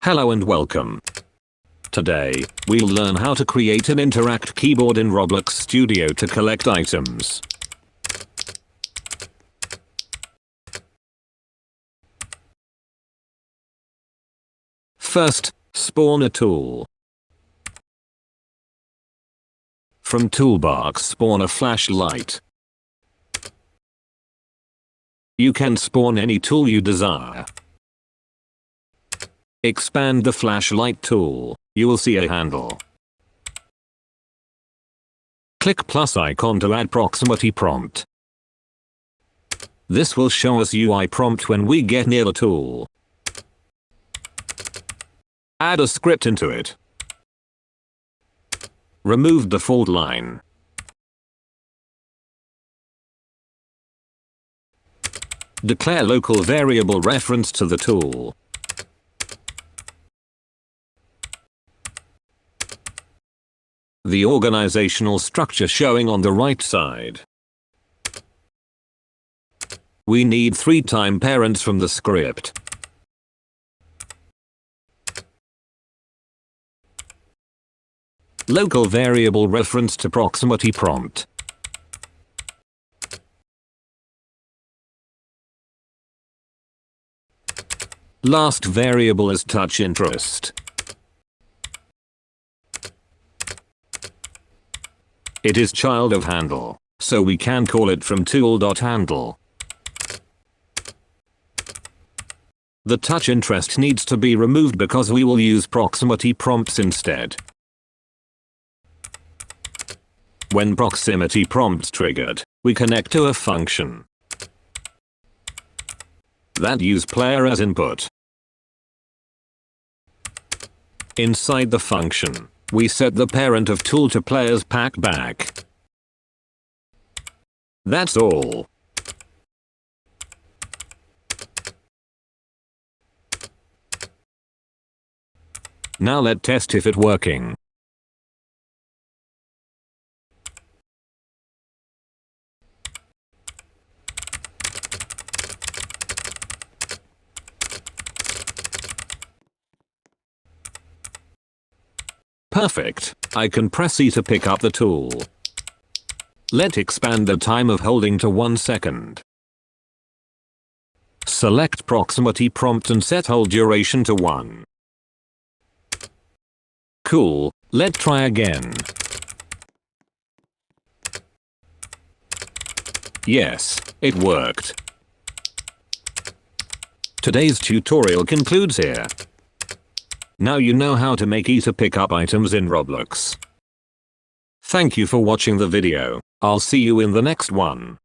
Hello and welcome. Today, we'll learn how to create an interact keyboard in Roblox Studio to collect items. First, spawn a tool. From toolbox spawn a flashlight. You can spawn any tool you desire. Expand the flashlight tool, you will see a handle. Click plus icon to add proximity prompt. This will show us UI prompt when we get near the tool. Add a script into it. Remove default line. Declare local variable reference to the tool. The organizational structure showing on the right side. We need 3 time parents from the script. Local variable reference to proximity prompt. Last variable is touch interest. It is child of handle, so we can call it from tool.handle. The touch interest needs to be removed because we will use proximity prompts instead. When proximity prompts triggered, we connect to a function that use player as input. Inside the function, we set the parent of tool to player's pack back. That's all. Now let's test if it's working. Perfect. I can press E to pick up the tool. Let's expand the time of holding to 1 second. Select proximity prompt and set hold duration to 1. Cool, let's try again. Yes, it worked. Today's tutorial concludes here. Now you know how to make E to pick up items in Roblox. Thank you for watching the video. I'll see you in the next one.